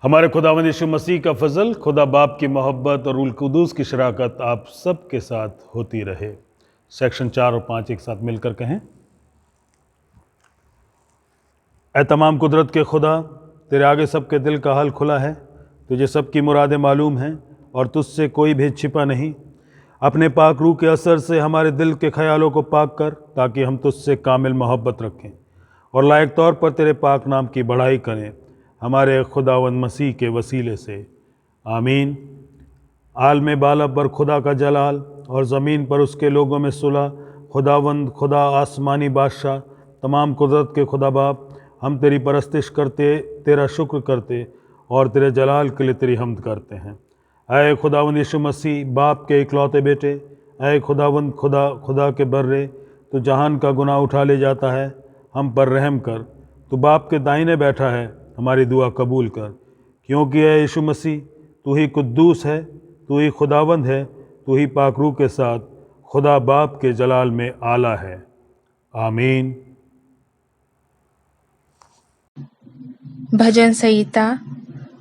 हमारे खुदावंद यीशु मसीह का फजल, खुदा बाप की मोहब्बत और रूल कुदूस की शराकत आप सब के साथ होती रहे। सेक्शन 4 और 5 एक साथ मिलकर कहें। ऐ तमाम कुदरत के खुदा, तेरे आगे सबके दिल का हाल खुला है। तुझे सबकी मुरादें मालूम हैं और तुझसे कोई भेद छिपा नहीं। अपने पाक रूह के असर से हमारे दिल के ख्यालों को पाक कर, ताकि हम तुझसे कामिल मोहब्बत रखें और लायक तौर पर तेरे पाक नाम की बढ़ाई करें, हमारे खुदावंद मसीह के वसीले से। आमीन। आलम बाला पर खुदा का जलाल और ज़मीन पर उसके लोगों में सुलह। खुदावंद खुदा आसमानी बादशाह, तमाम कुदरत के खुदा बाप, हम तेरी परस्तिश करते, तेरा शुक्र करते और तेरे जलाल के लिए तेरी हम्द करते हैं। ऐ खुदावंद यीशु मसीह, बाप के इकलौते बेटे, ऐ खुदावंद खुदा के बर्रे, तू जहान का गुनाह उठा ले जाता है, हम पर रहम कर। तू बाप के दाहिने बैठा है, हमारी दुआ कबूल कर। क्योंकि ऐ यीशु मसीह, तू ही कुद्दूस है, तू ही खुदावंद है, तू ही पाक रूह के साथ खुदा बाप के जलाल में आला है। आमीन। भजन संहिता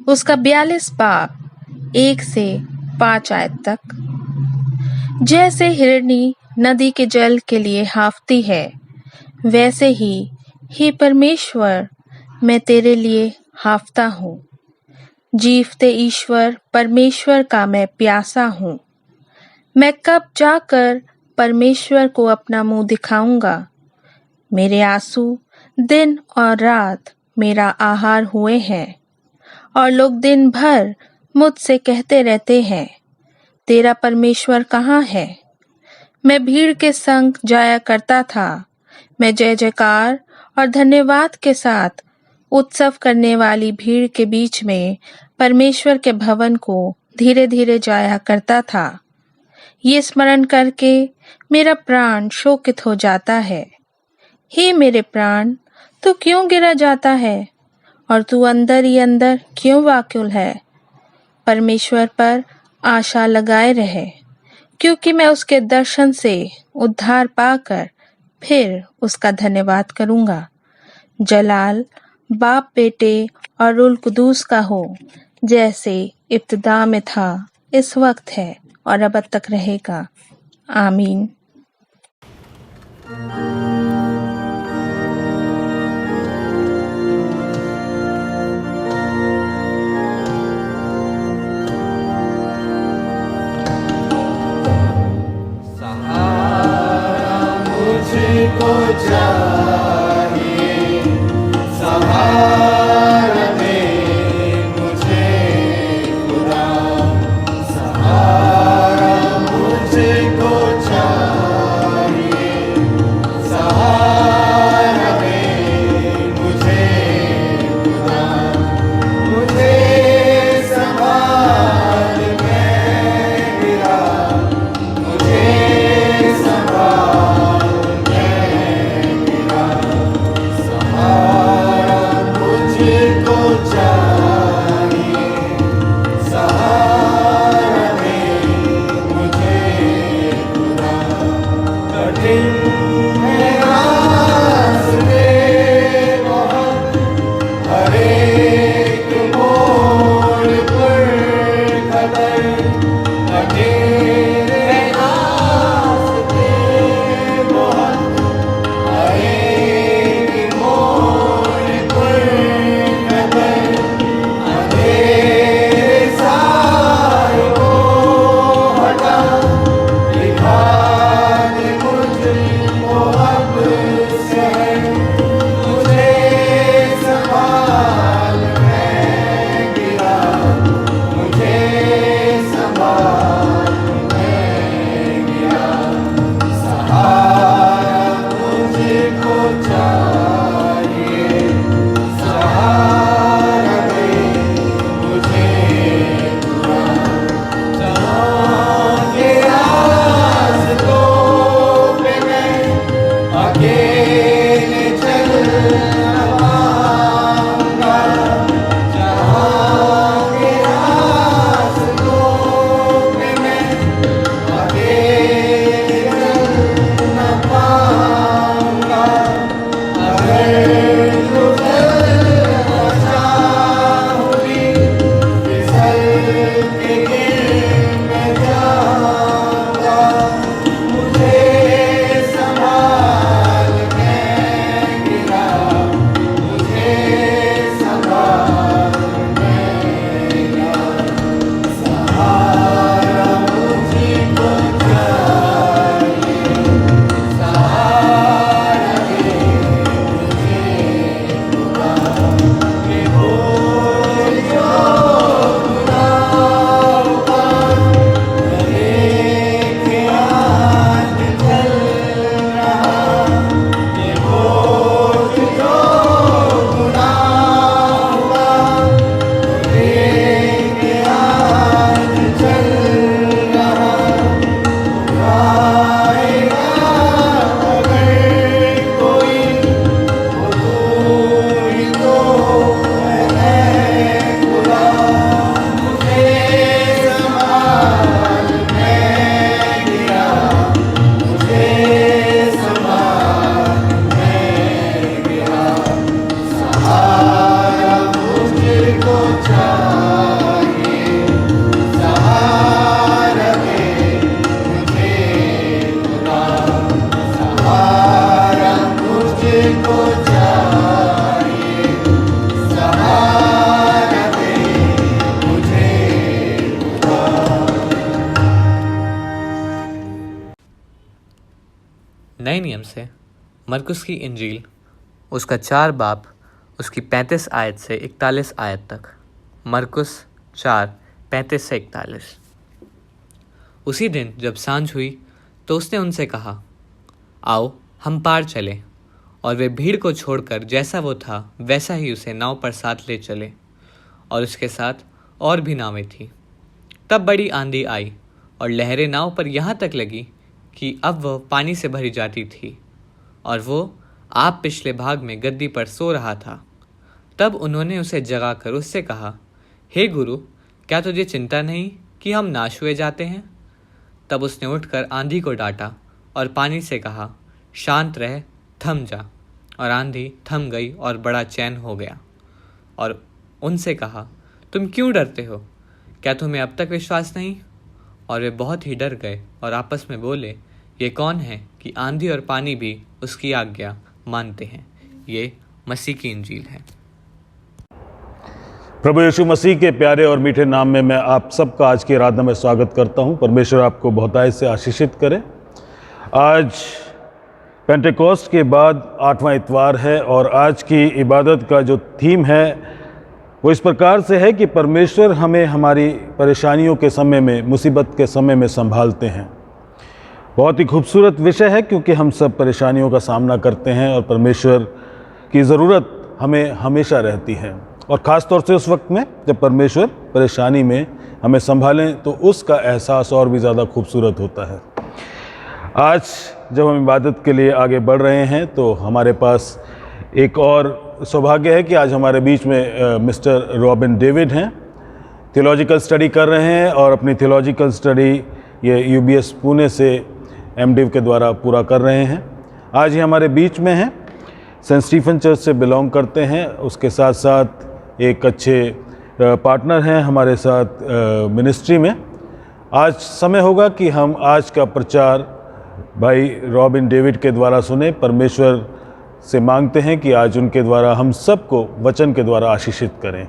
उसका 42 बाब 1 से 5 आयत तक। जैसे हिरनी नदी के जल के लिए हाफती है, वैसे ही परमेश्वर, मैं तेरे लिए हाफता हूँ। जीवते ईश्वर परमेश्वर का मैं प्यासा हूँ। मैं कब जाकर परमेश्वर को अपना मुंह दिखाऊंगा। मेरे आंसू दिन और रात मेरा आहार हुए हैं, और लोग दिन भर मुझसे कहते रहते हैं, तेरा परमेश्वर कहाँ है। मैं भीड़ के संग जाया करता था, मैं जय जयकार और धन्यवाद के साथ उत्सव करने वाली भीड़ के बीच में परमेश्वर के भवन को धीरे धीरे जाया करता था। ये स्मरण करके मेरा प्राण शोकित हो जाता है। हे मेरे प्राण, तू क्यों गिरा जाता है और तू अंदर ही अंदर क्यों व्याकुल है। परमेश्वर पर आशा लगाए रहे, क्योंकि मैं उसके दर्शन से उद्धार पाकर फिर उसका धन्यवाद करूंगा। जलाल बाप बेटे और रूल कुदूस का हो, जैसे इब्तिदा में था, इस वक्त है और अब तक रहेगा। आमीन। मुझको चाहिए सहारा में मुझे खुदा, सहारा मुझको चाहिए मरकुस की इंजील उसका 4 बाब उसकी 35 आयत से 41 आयत तक। मरकुस 4:35 से 41। उसी दिन जब सांझ हुई तो उसने उनसे कहा, आओ हम पार चलें। और वे भीड़ को छोड़कर जैसा वो था वैसा ही उसे नाव पर साथ ले चले, और उसके साथ और भी नावें थीं। तब बड़ी आंधी आई और लहरें नाव पर यहाँ तक लगी कि अब वह पानी से भरी जाती थी, और वो आप पिछले भाग में गद्दी पर सो रहा था। तब उन्होंने उसे जगाकर उससे कहा, हे गुरु, क्या तुझे चिंता नहीं कि हम नाश हुए जाते हैं? तब उसने उठकर आंधी को डांटा और पानी से कहा, शांत रह, थम जा। और आंधी थम गई और बड़ा चैन हो गया। और उनसे कहा, तुम क्यों डरते हो? क्या तुम्हें अब तक विश्वास नहीं? और वे बहुत ही डर गए और आपस में बोले, ये कौन है कि आंधी और पानी भी उसकी आज्ञा मानते हैं। ये मसीह की इंजील है। प्रभु यीशु मसीह के प्यारे और मीठे नाम में मैं आप सबका आज की आराधना में स्वागत करता हूं। परमेश्वर आपको बहुतायत से आशीषित करे। आज पेंटेकोस्ट के बाद 8वां इतवार है और आज की इबादत का जो थीम है वो इस प्रकार से है कि परमेश्वर हमें हमारी परेशानियों के समय में, मुसीबत के समय में संभालते हैं। बहुत ही खूबसूरत विषय है क्योंकि हम सब परेशानियों का सामना करते हैं और परमेश्वर की ज़रूरत हमें हमेशा रहती है, और ख़ास तौर से उस वक्त में जब परमेश्वर परेशानी में हमें संभालें तो उसका एहसास और भी ज़्यादा खूबसूरत होता है। आज जब हम इबादत के लिए आगे बढ़ रहे हैं तो हमारे पास एक और सौभाग्य है कि आज हमारे बीच में मिस्टर रॉबिन डेविड हैं। थियोलॉजिकल स्टडी कर रहे हैं और अपनी थियोलॉजिकल स्टडी ये UBS पुणे से MDiv के द्वारा पूरा कर रहे हैं। आज ये हमारे बीच में हैं। सेंट स्टीफन चर्च से बिलोंग करते हैं। उसके साथ साथ एक अच्छे पार्टनर हैं हमारे साथ मिनिस्ट्री में। आज समय होगा कि हम आज का प्रचार भाई रॉबिन डेविड के द्वारा सुने। परमेश्वर से मांगते हैं कि आज उनके द्वारा हम सबको वचन के द्वारा आशीषित करें।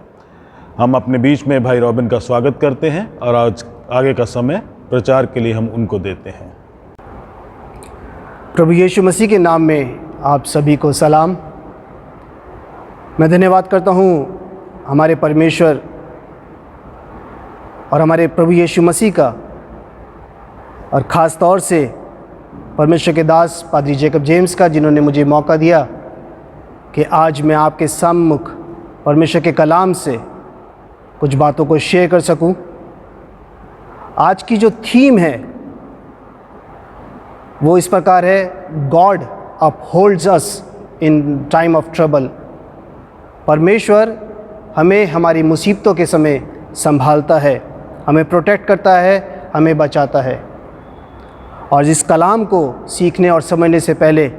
हम अपने बीच में भाई रॉबिन का स्वागत करते हैं और आज आगे का समय प्रचार के लिए हम उनको देते हैं। प्रभु यीशु मसीह के नाम में आप सभी को सलाम। मैं धन्यवाद करता हूँ हमारे परमेश्वर और हमारे प्रभु यीशु मसीह का, और ख़ास तौर से परमेश्वर के दास पादरी जेकब जेम्स का, जिन्होंने मुझे मौका दिया कि आज मैं आपके सम्मुख परमेश्वर के कलाम से कुछ बातों को शेयर कर सकूं। आज की जो थीम है वो इस प्रकार है, God upholds us in time of trouble. परमेश्वर हमें हमारी मुसीबतों के समय संभालता है, हमें प्रोटेक्ट करता है, हमें बचाता है। और इस कलाम को सीखने और समझने से पहले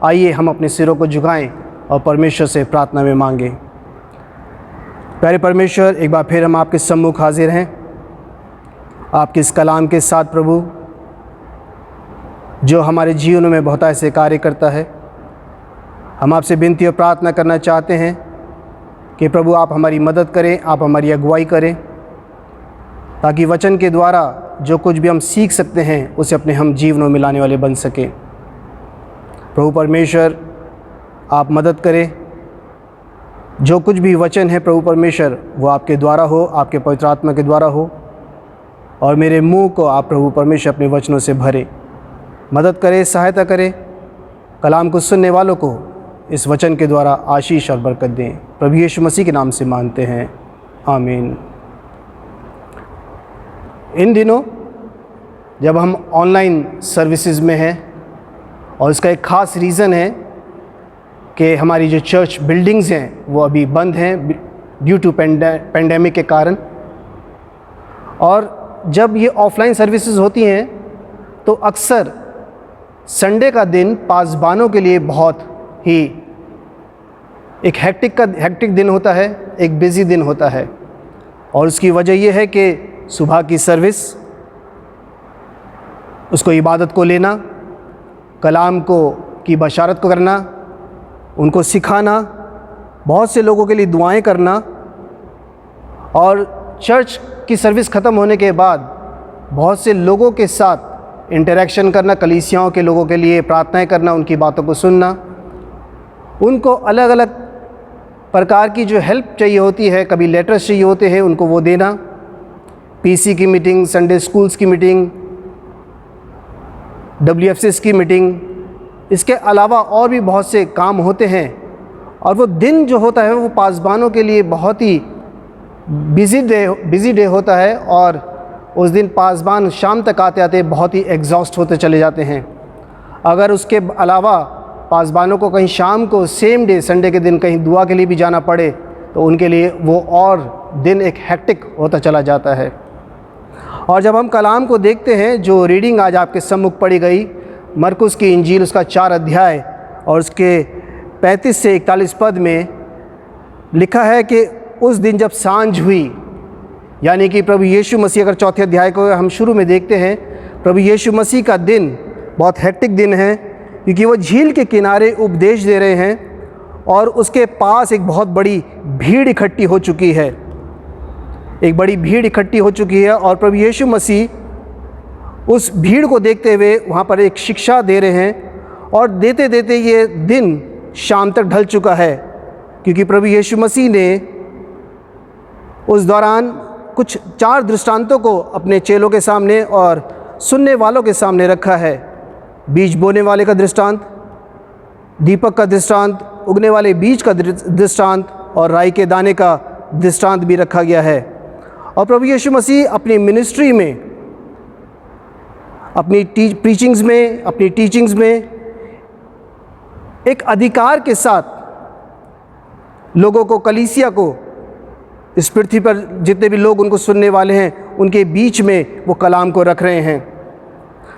आइए हम अपने सिरों को झुकाएं और परमेश्वर से प्रार्थना में मांगें। प्यारे परमेश्वर, एक बार फिर हम आपके सम्मुख हाजिर हैं, आपके इस कलाम के साथ प्रभु, जो हमारे जीवन में बहुत ऐसे कार्य करता है। हम आपसे विनती और प्रार्थना करना चाहते हैं कि प्रभु आप हमारी मदद करें, आप हमारी अगुवाई करें, ताकि वचन के द्वारा जो कुछ भी हम सीख सकते हैं उसे अपने हम जीवनों में लाने वाले बन सकें। प्रभु परमेश्वर आप मदद करें। जो कुछ भी वचन है प्रभु परमेश्वर वो आपके द्वारा हो, आपके पवित्र आत्मा के द्वारा हो, और मेरे मुंह को आप प्रभु परमेश्वर अपने वचनों से भरे। मदद करें, सहायता करें। कलाम को सुनने वालों को इस वचन के द्वारा आशीष और बरकत दें। प्रभु यीशु मसीह के नाम से मांगते हैं, आमीन। इन दिनों जब हम ऑनलाइन सर्विसेज में हैं, और इसका एक ख़ास रीज़न है कि हमारी जो चर्च बिल्डिंग्स हैं वो अभी बंद हैं ड्यू टू पेंडेमिक के कारण। और जब ये ऑफलाइन सर्विसेज होती हैं तो अक्सर संडे का दिन पासबानों के लिए बहुत ही एक हेक्टिक दिन होता है, एक बिज़ी दिन होता है। और उसकी वजह ये है कि सुबह की सर्विस, उसको इबादत को लेना, कलाम को की बशारत को करना, उनको सिखाना, बहुत से लोगों के लिए दुआएं करना, और चर्च की सर्विस ख़त्म होने के बाद बहुत से लोगों के साथ इंटरेक्शन करना, कलीसियाओं के लोगों के लिए प्रार्थनाएं करना, उनकी बातों को सुनना, उनको अलग अलग प्रकार की जो हेल्प चाहिए होती है, कभी लेटर्स चाहिए होते हैं, उनको वो देना, पीसी की मीटिंग, संडे स्कूल्स की मीटिंग, WFCs की मीटिंग, इसके अलावा और भी बहुत से काम होते हैं। और वो दिन जो होता है वो पासबानों के लिए बहुत ही बिज़ी डे होता है, और उस दिन पासबान शाम तक आते आते बहुत ही एग्जॉस्ट होते चले जाते हैं। अगर उसके अलावा पासबानों को कहीं शाम को सेम डे संडे के दिन कहीं दुआ के लिए भी जाना पड़े तो उनके लिए वो और दिन एक हेक्टिक होता चला जाता है। और जब हम कलाम को देखते हैं, जो रीडिंग आज आपके सम्मुख पढ़ी गई, मरकुस की इंजील उसका 4 अध्याय और उसके 35 से 41 पद में लिखा है कि उस दिन जब सांझ हुई, यानी कि प्रभु यीशु मसीह, अगर 4 अध्याय को हम शुरू में देखते हैं, प्रभु यीशु मसीह का दिन बहुत हेक्टिक दिन है, क्योंकि वो झील के किनारे उपदेश दे रहे हैं और उसके पास एक बहुत बड़ी भीड़ इकट्ठी हो चुकी है, एक बड़ी भीड़ इकट्ठी हो चुकी है। और प्रभु यीशु मसीह उस भीड़ को देखते हुए वहाँ पर एक शिक्षा दे रहे हैं, और देते देते ये दिन शाम तक ढल चुका है, क्योंकि प्रभु यीशु मसीह ने उस दौरान कुछ 4 दृष्टांतों को अपने चेलों के सामने और सुनने वालों के सामने रखा है। बीज बोने वाले का दृष्टांत, दीपक का दृष्टांत, उगने वाले बीज का दृष्टांत और राई के दाने का दृष्टांत भी रखा गया है। और प्रभु यीशु मसीह अपनी मिनिस्ट्री में, अपनी प्रीचिंग्स में, अपनी टीचिंग्स में एक अधिकार के साथ लोगों को, कलीसिया को, इस पृथ्वी पर जितने भी लोग उनको सुनने वाले हैं, उनके बीच में वो कलाम को रख रहे हैं।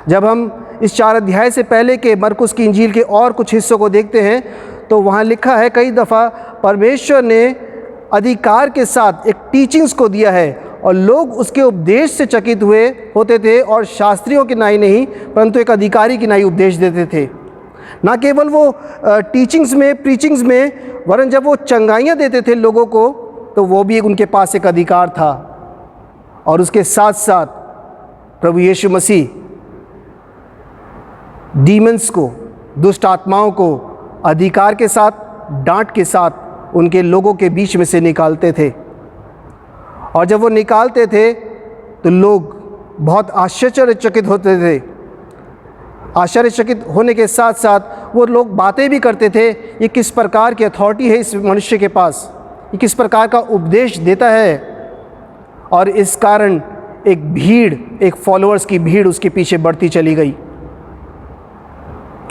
जब हम इस 4 अध्याय से पहले के मरकुस की इंजील के और कुछ हिस्सों को देखते हैं तो वहाँ लिखा है कई दफ़ा परमेश्वर ने अधिकार के साथ एक टीचिंग्स को दिया है, और लोग उसके उपदेश से चकित हुए होते थे, और शास्त्रियों की नाई नहीं परंतु एक अधिकारी की नाई उपदेश देते थे। ना केवल वो टीचिंग्स में, प्रीचिंग्स में, वरन जब वो चंगाइयाँ देते थे लोगों को, तो वो भी उनके पास एक अधिकार था। और उसके साथ साथ प्रभु यीशु मसीह डीमंस को, दुष्ट आत्माओं को अधिकार के साथ, डांट के साथ उनके लोगों के बीच में से निकालते थे। और जब वो निकालते थे तो लोग बहुत आश्चर्यचकित होते थे। आश्चर्यचकित होने के साथ साथ वो लोग बातें भी करते थे, ये किस प्रकार की अथॉरिटी है इस मनुष्य के पास, ये किस प्रकार का उपदेश देता है। और इस कारण एक भीड़, एक फॉलोअर्स की भीड़ उसके पीछे बढ़ती चली गई।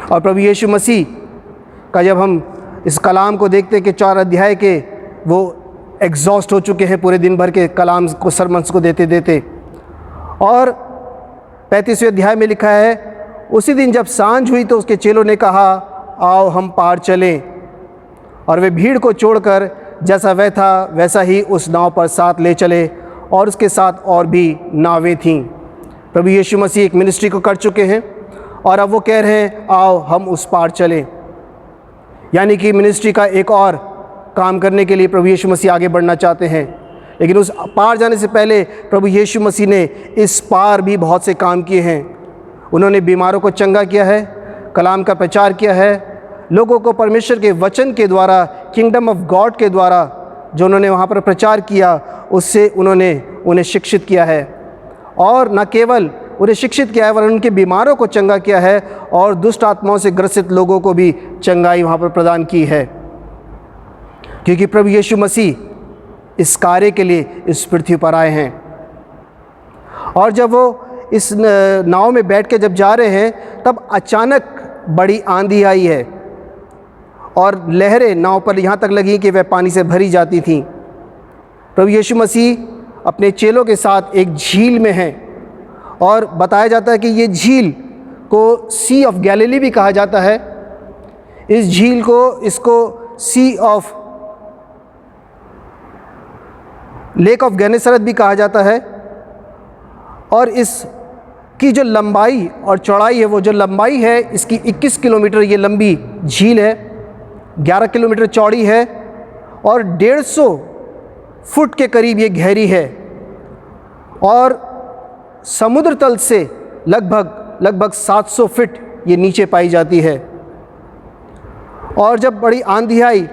और प्रभु यीशु मसीह का जब हम इस कलाम को देखते कि 4 अध्याय के वो एग्जॉस्ट हो चुके हैं पूरे दिन भर के कलाम को, सरमन्स को देते देते, और 35वें अध्याय में लिखा है, उसी दिन जब सांझ हुई तो उसके चेलों ने कहा, आओ हम पार चलें। और वे भीड़ को छोड़कर जैसा वह था वैसा ही उस नाव पर साथ ले चले, और उसके साथ और भी नावें थीं। प्रभु यीशु मसीह एक मिनिस्ट्री को कर चुके हैं, और अब वो कह रहे हैं, आओ हम उस पार चलें। यानी कि मिनिस्ट्री का एक और काम करने के लिए प्रभु यीशु मसीह आगे बढ़ना चाहते हैं। लेकिन उस पार जाने से पहले प्रभु यीशु मसीह ने इस पार भी बहुत से काम किए हैं। उन्होंने बीमारों को चंगा किया है, कलाम का प्रचार किया है, लोगों को परमेश्वर के वचन के द्वारा, किंगडम ऑफ गॉड के द्वारा जो उन्होंने वहाँ पर प्रचार किया, उससे उन्होंने उन्हें शिक्षित किया है। और न केवल उन्हें शिक्षित किया है, वरन उनके बीमारों को चंगा किया है, और दुष्ट आत्माओं से ग्रसित लोगों को भी चंगाई वहाँ पर प्रदान की है। क्योंकि प्रभु यीशु मसीह इस कार्य के लिए इस पृथ्वी पर आए हैं। और जब वो इस नाव में बैठ के जब जा रहे हैं, तब अचानक बड़ी आंधी आई है, और लहरें नाव पर यहाँ तक लगी कि वह पानी से भरी जाती थीं। प्रभु यीशु मसीह अपने चेलों के साथ एक झील में हैं, और बताया जाता है कि ये झील को सी ऑफ गैलिली भी कहा जाता है। इस झील को, इसको सी ऑफ लेक ऑफ गेनेसरत भी कहा जाता है। और इसकी जो लंबाई और चौड़ाई है, वो जो लंबाई है इसकी 21 किलोमीटर ये लंबी झील है, 11 किलोमीटर चौड़ी है, और 150 फुट के करीब ये गहरी है, और समुद्र तल से लगभग लगभग 700 फीट ये नीचे पाई जाती है। और जब बड़ी आंधी आई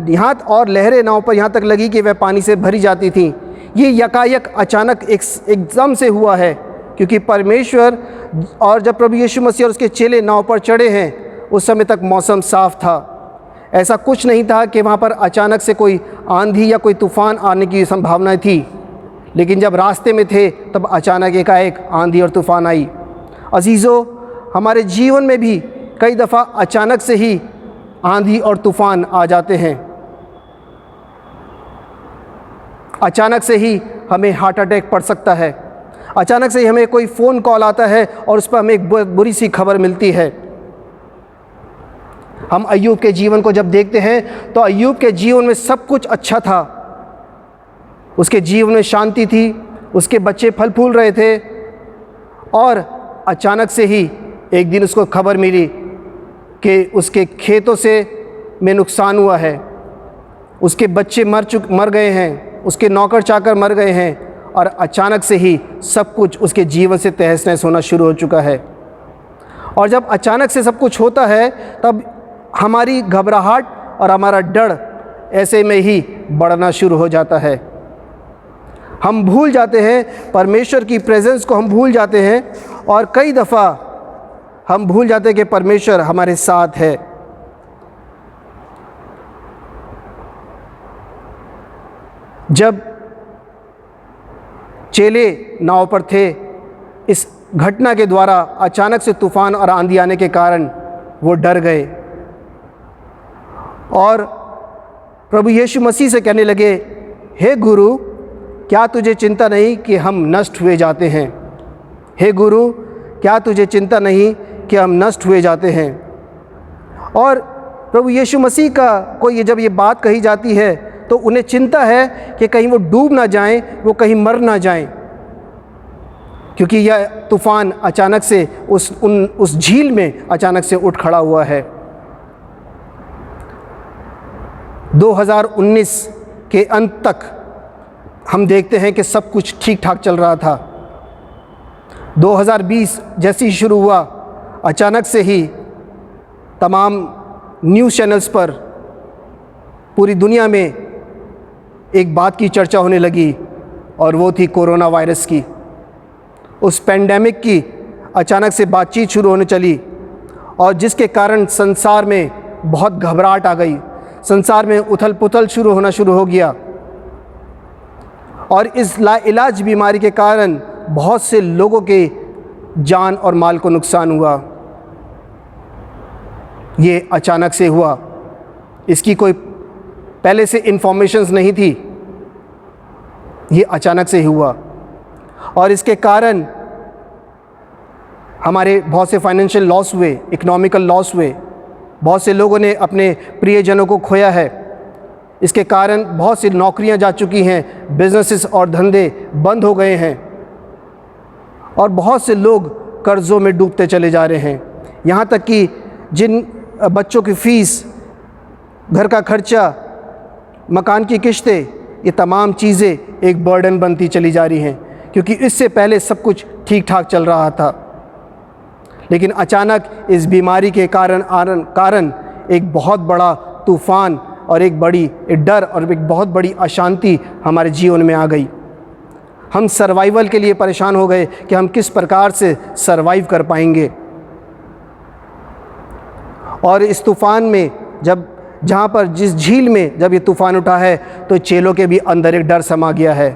यहाँ और लहरें नाव पर यहाँ तक लगी कि वह पानी से भरी जाती थीं, ये यकायक अचानक एकदम से हुआ है, क्योंकि परमेश्वर और जब प्रभु यीशु मसीह और उसके चेले नाव पर चढ़े हैं उस समय तक मौसम साफ था। ऐसा कुछ नहीं था कि वहाँ पर अचानक से कोई आंधी या कोई तूफ़ान आने की संभावना थी, लेकिन जब रास्ते में थे तब अचानक एकाएक आंधी और तूफ़ान आई। अजीज़ों, हमारे जीवन में भी कई दफ़ा अचानक से ही आंधी और तूफ़ान आ जाते हैं। अचानक से ही हमें हार्ट अटैक पड़ सकता है, अचानक से ही हमें कोई फ़ोन कॉल आता है और उस पर हमें एक बुरी सी खबर मिलती है। हम अय्यूब के जीवन को जब देखते हैं तो अय्यूब के जीवन में सब कुछ अच्छा था, उसके जीवन में शांति थी, उसके बच्चे फल फूल रहे थे, और अचानक से ही एक दिन उसको खबर मिली कि उसके खेतों में नुकसान हुआ है, उसके बच्चे मर गए हैं, उसके नौकर चाकर मर गए हैं, और अचानक से ही सब कुछ उसके जीवन से तहस नहस होना शुरू हो चुका है। और जब अचानक से सब कुछ होता है तब हमारी घबराहट और हमारा डर ऐसे में ही बढ़ना शुरू हो जाता है। हम भूल जाते हैं परमेश्वर की प्रेजेंस को, हम भूल जाते हैं, और कई दफ़ा हम भूल जाते हैं कि परमेश्वर हमारे साथ है। जब चेले नाव पर थे, इस घटना के द्वारा अचानक से तूफ़ान और आंधी आने के कारण वो डर गए और प्रभु यीशु मसीह से कहने लगे, हे गुरु, क्या तुझे चिंता नहीं कि हम नष्ट हुए जाते हैं? हे गुरु, क्या तुझे चिंता नहीं कि हम नष्ट हुए जाते हैं? और प्रभु यीशु मसीह को जब ये बात कही जाती है तो उन्हें चिंता है कि कहीं वो डूब ना जाएं, वो कहीं मर ना जाएं, क्योंकि यह तूफ़ान अचानक से उस झील में अचानक से उठ खड़ा हुआ है। 2019 के अंत तक हम देखते हैं कि सब कुछ ठीक ठाक चल रहा था। 2020 जैसे ही शुरू हुआ, अचानक से ही तमाम न्यूज़ चैनल्स पर पूरी दुनिया में एक बात की चर्चा होने लगी, और वो थी कोरोना वायरस की। उस पेंडेमिक की अचानक से बातचीत शुरू होने चली, और जिसके कारण संसार में बहुत घबराहट आ गई, संसार में उथल पुथल होना शुरू हो गया, और इस लाइलाज बीमारी के कारण बहुत से लोगों के जान और माल को नुकसान हुआ। ये अचानक से हुआ, इसकी कोई पहले से इन्फॉर्मेशंस नहीं थी, ये अचानक से हुआ, और इसके कारण हमारे बहुत से फाइनेंशियल लॉस हुए, इकोनॉमिकल लॉस हुए, बहुत से लोगों ने अपने प्रियजनों को खोया है। इसके कारण बहुत सी नौकरियां जा चुकी हैं, बिजनेसेस और धंधे बंद हो गए हैं, और बहुत से लोग कर्ज़ों में डूबते चले जा रहे हैं। यहाँ तक कि जिन बच्चों की फ़ीस, घर का खर्चा, मकान की किश्तें, ये तमाम चीज़ें एक बर्डन बनती चली जा रही हैं, क्योंकि इससे पहले सब कुछ ठीक ठाक चल रहा था। लेकिन अचानक इस बीमारी के कारण एक बहुत बड़ा तूफ़ान और एक डर और एक बहुत बड़ी अशांति हमारे जीवन में आ गई। हम सर्वाइवल के लिए परेशान हो गए कि हम किस प्रकार से सर्वाइव कर पाएंगे। और इस तूफ़ान में जिस झील में जब ये तूफ़ान उठा है तो चेलों के भी अंदर एक डर समा गया है,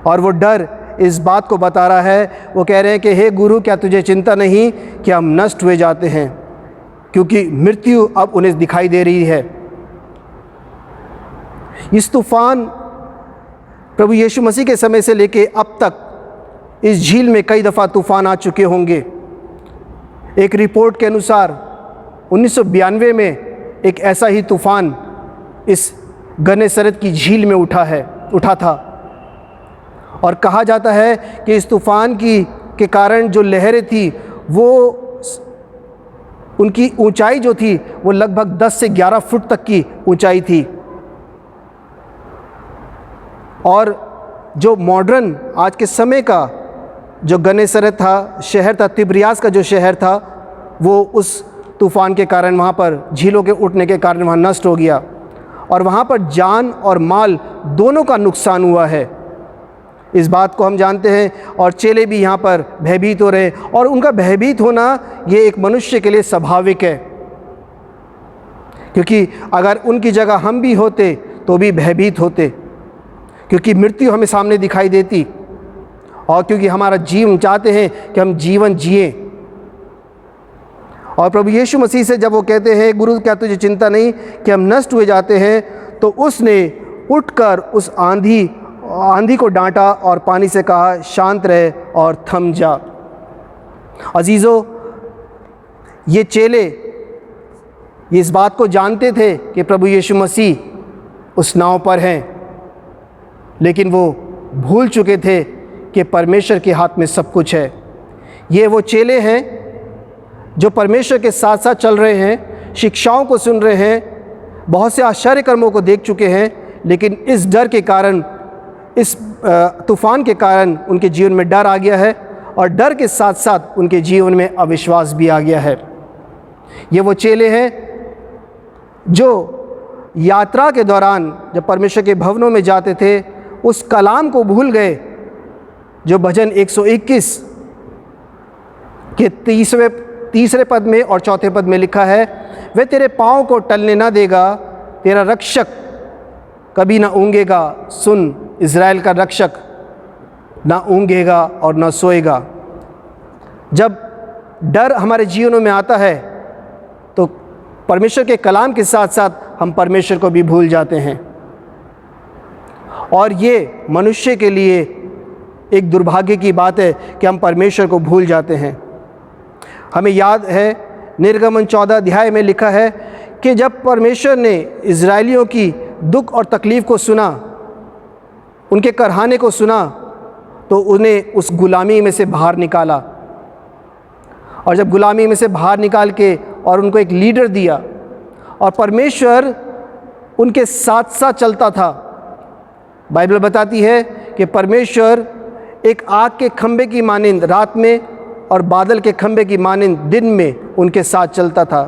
और वो डर इस बात को बता रहा है, वो कह रहे हैं कि हे गुरु, क्या तुझे चिंता नहीं कि हम नष्ट हुए जाते हैं? क्योंकि मृत्यु अब उन्हें दिखाई दे रही है। इस तूफ़ान प्रभु यीशु मसीह के समय से लेके अब तक इस झील में कई दफ़ा तूफ़ान आ चुके होंगे। एक रिपोर्ट के अनुसार 1992 में एक ऐसा ही तूफ़ान इस गन्नेसरत की झील में उठा था, और कहा जाता है कि इस तूफ़ान के कारण जो लहरें थी वो उनकी ऊंचाई जो थी वो लगभग 10 से 11 फुट तक की ऊंचाई थी। और जो मॉडर्न आज के समय का जो गन्नेसरत था, शहर था, तिब्रियास का जो शहर था, वो उस तूफ़ान के कारण, वहाँ पर झीलों के उठने के कारण वहाँ नष्ट हो गया और वहाँ पर जान और माल दोनों का नुकसान हुआ है। इस बात को हम जानते हैं और चेले भी यहाँ पर भयभीत हो रहे और उनका भयभीत होना ये एक मनुष्य के लिए स्वाभाविक है, क्योंकि अगर उनकी जगह हम भी होते तो भी भयभीत होते, क्योंकि मृत्यु हमें सामने दिखाई देती और क्योंकि हमारा जीवन चाहते हैं कि हम जीवन जिए। और प्रभु यीशु मसीह से जब वो कहते हैं, गुरु क्या तुझे चिंता नहीं कि हम नष्ट हुए जाते हैं, तो उसने उठकर उस आंधी को डांटा और पानी से कहा, शांत रहे और थम जा। अजीज़ों, ये चेले ये इस बात को जानते थे कि प्रभु यीशु मसीह उस नाव पर हैं, लेकिन वो भूल चुके थे कि परमेश्वर के हाथ में सब कुछ है। ये वो चेले हैं जो परमेश्वर के साथ साथ चल रहे हैं, शिक्षाओं को सुन रहे हैं, बहुत से आश्चर्य कर्मों को देख चुके हैं, लेकिन इस डर के कारण, इस तूफ़ान के कारण उनके जीवन में डर आ गया है और डर के साथ साथ उनके जीवन में अविश्वास भी आ गया है। ये वो चेले हैं जो यात्रा के दौरान जब परमेश्वर के भवनों में जाते थे, उस कलाम को भूल गए जो भजन 121 के तीसरे पद में और चौथे पद में लिखा है, वह तेरे पाँव को टलने ना देगा, तेरा रक्षक कभी ना ऊँगेगा। सुन, इज़राइल का रक्षक ना ऊँगेगा और ना सोएगा। जब डर हमारे जीवनों में आता है तो परमेश्वर के कलाम के साथ साथ हम परमेश्वर को भी भूल जाते हैं और ये मनुष्य के लिए एक दुर्भाग्य की बात है कि हम परमेश्वर को भूल जाते हैं। हमें याद है निर्गमन 14 अध्याय में लिखा है कि जब परमेश्वर ने इज़राइलियों की दुख और तकलीफ़ को सुना, उनके करहाने को सुना, तो उन्हें उस गुलामी में से बाहर निकाला और जब गुलामी में से बाहर निकाल के और उनको एक लीडर दिया और परमेश्वर उनके साथ साथ चलता था। बाइबल बताती है कि परमेश्वर एक आग के खंभे की मानिंद रात में और बादल के खंभे की मानिंद दिन में उनके साथ चलता था।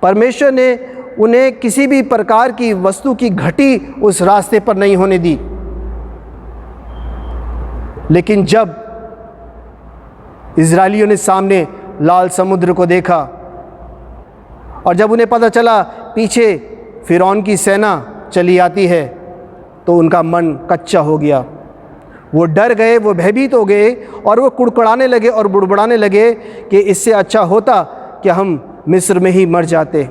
परमेश्वर ने उन्हें किसी भी प्रकार की वस्तु की घटी उस रास्ते पर नहीं होने दी। लेकिन जब इज़राइलियों ने सामने लाल समुद्र को देखा और जब उन्हें पता चला पीछे फ़िरौन की सेना चली आती है, तो उनका मन कच्चा हो गया। वो डर गए, वो भयभीत हो गए और वो कुड़कुड़ाने लगे और बुड़बुड़ाने लगे कि इससे अच्छा होता कि हम मिस्र में ही मर जाते।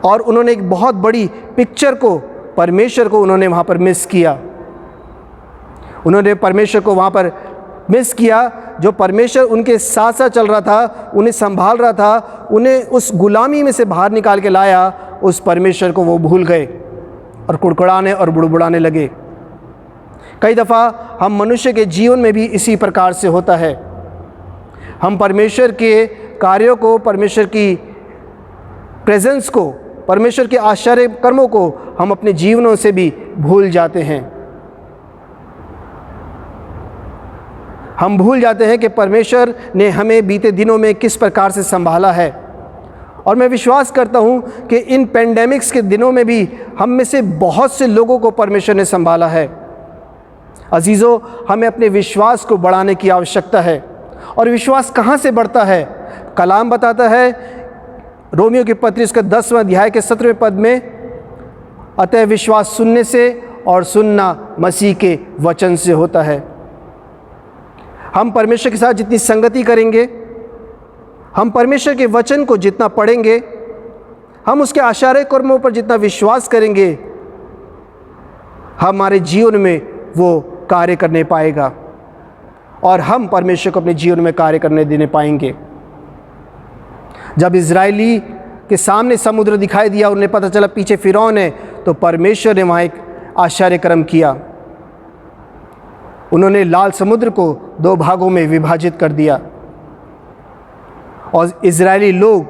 और उन्होंने एक बहुत बड़ी पिक्चर को, परमेश्वर को उन्होंने वहाँ पर मिस किया। उन्होंने परमेश्वर को वहाँ पर मिस किया, जो परमेश्वर उनके साथ साथ चल रहा था, उन्हें संभाल रहा था, उन्हें उस गुलामी में से बाहर निकाल के लाया। उस परमेश्वर को वो भूल गए और कुड़कुड़ाने और बुड़बुड़ाने लगे। कई दफ़ा हम मनुष्य के जीवन में भी इसी प्रकार से होता है। हम परमेश्वर के कार्यों को, परमेश्वर की प्रेजेंस को, परमेश्वर के आश्चर्य कर्मों को हम अपने जीवनों से भी भूल जाते हैं। हम भूल जाते हैं कि परमेश्वर ने हमें बीते दिनों में किस प्रकार से संभाला है। और मैं विश्वास करता हूँ कि इन पेंडेमिक्स के दिनों में भी हम में से बहुत से लोगों को परमेश्वर ने संभाला है। अजीज़ों, हमें अपने विश्वास को बढ़ाने की आवश्यकता है। और विश्वास कहाँ से बढ़ता है? कलाम बताता है रोमियो की पत्री उसके 10वें अध्याय के 17वें पद में, अतः विश्वास सुनने से और सुनना मसीह के वचन से होता है। हम परमेश्वर के साथ जितनी संगति करेंगे, हम परमेश्वर के वचन को जितना पढ़ेंगे, हम उसके आश्चर्य कर्मों पर जितना विश्वास करेंगे, हमारे जीवन में वो कार्य करने पाएगा और हम परमेश्वर को अपने जीवन में कार्य करने देने पाएंगे। जब इज़राइली के सामने समुद्र दिखाई दिया, उन्हें पता चला पीछे फ़िरौन है, तो परमेश्वर ने वहाँ एक आश्चर्य कर्म किया। उन्होंने लाल समुद्र को 2 भागों में विभाजित कर दिया और इज़राइली लोग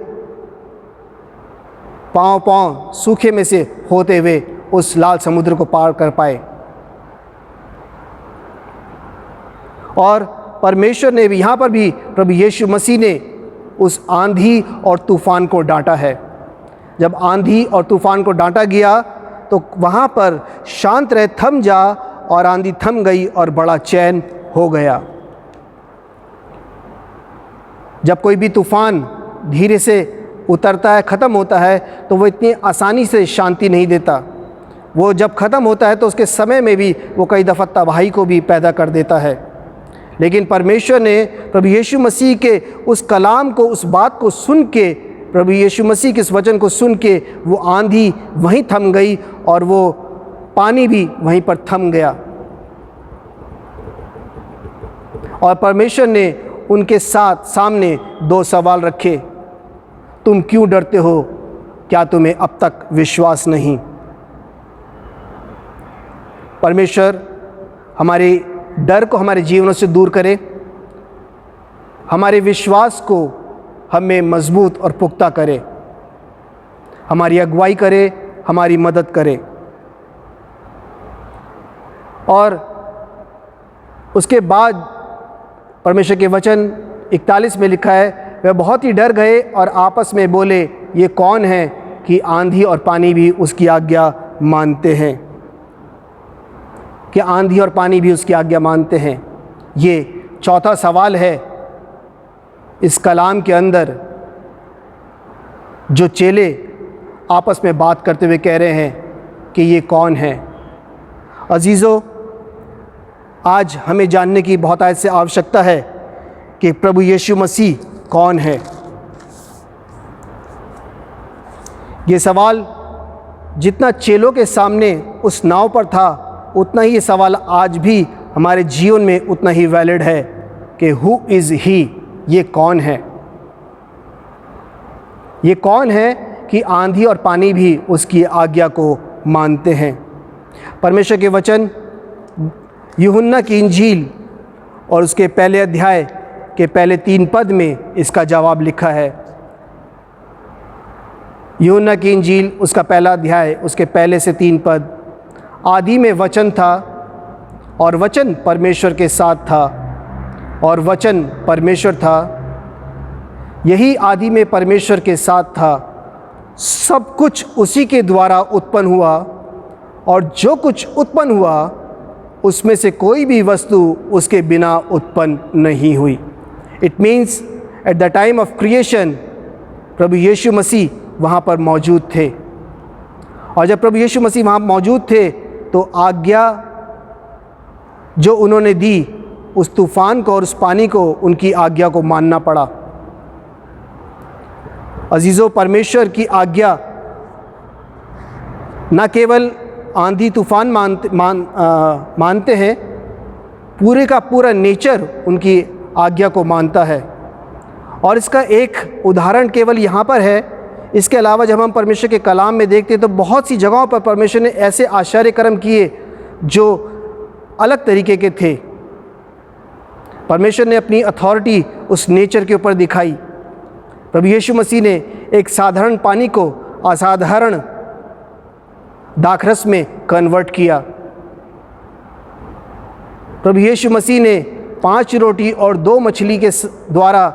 पाँव सूखे में से होते हुए उस लाल समुद्र को पार कर पाए। और परमेश्वर ने भी यहाँ पर भी प्रभु यीशु मसीह ने उस आंधी और तूफ़ान को डांटा है। जब आंधी और तूफ़ान को डांटा गया तो वहाँ पर शांत रहे, थम जा, और आंधी थम गई और बड़ा चैन हो गया। जब कोई भी तूफ़ान धीरे से उतरता है, ख़त्म होता है, तो वो इतनी आसानी से शांति नहीं देता। वो जब ख़त्म होता है तो उसके समय में भी वो कई दफ़ा तबाही को भी पैदा कर देता है। लेकिन परमेश्वर ने प्रभु यीशु मसीह के उस कलाम को, उस बात को सुन के, प्रभु यीशु मसीह के इस वचन को सुन के, वो आंधी वहीं थम गई और वो पानी भी वहीं पर थम गया। और परमेश्वर ने उनके सामने दो सवाल रखे। तुम क्यों डरते हो? क्या तुम्हें अब तक विश्वास नहीं? परमेश्वर हमारे डर को हमारे जीवनों से दूर करे, हमारे विश्वास को हमें मजबूत और पुख्ता करे, हमारी अगुवाई करे, हमारी मदद करे। और उसके बाद परमेश्वर के वचन 41 में लिखा है, वे बहुत ही डर गए और आपस में बोले, ये कौन है कि आंधी और पानी भी उसकी आज्ञा मानते हैं? कि आंधी और पानी भी उसकी आज्ञा मानते हैं। ये चौथा सवाल है इस कलाम के अंदर, जो चेले आपस में बात करते हुए कह रहे हैं कि ये कौन है। अजीज़ों, आज हमें जानने की बहुत आज से आवश्यकता है कि प्रभु यीशु मसीह कौन है। ये सवाल जितना चेलों के सामने उस नाव पर था, उतना ही ये सवाल आज भी हमारे जीवन में उतना ही वैलिड है कि हु इज़ ही, ये कौन है? ये कौन है कि आंधी और पानी भी उसकी आज्ञा को मानते हैं? परमेश्वर के वचन यूहन्ना की इंजील और उसके पहले अध्याय के पहले 3 पद में इसका जवाब लिखा है। यूहन्ना की इंजील उसका पहला अध्याय उसके पहले से 3 पद, आदि में वचन था और वचन परमेश्वर के साथ था और वचन परमेश्वर था। यही आदि में परमेश्वर के साथ था। सब कुछ उसी के द्वारा उत्पन्न हुआ और जो कुछ उत्पन्न हुआ उसमें से कोई भी वस्तु उसके बिना उत्पन्न नहीं हुई। It means at the time of creation प्रभु यीशु मसीह वहाँ पर मौजूद थे। और जब प्रभु यीशु मसीह वहाँ मौजूद थे तो आज्ञा जो उन्होंने दी, उस तूफ़ान को और उस पानी को, उनकी आज्ञा को मानना पड़ा। अजीज़ों, परमेश्वर की आज्ञा न केवल आंधी तूफ़ान मानते हैं, पूरे का पूरा नेचर उनकी आज्ञा को मानता है। और इसका एक उदाहरण केवल यहाँ पर है। इसके अलावा जब हम परमेश्वर के कलाम में देखते हैं तो बहुत सी जगहों पर परमेश्वर ने ऐसे आश्चर्य कर्म किए जो अलग तरीके के थे। परमेश्वर ने अपनी अथॉरिटी उस नेचर के ऊपर दिखाई। प्रभु यीशु मसीह ने एक साधारण पानी को असाधारण दाखरस में कन्वर्ट किया। प्रभु यीशु मसीह ने 5 रोटी और 2 मछली के द्वारा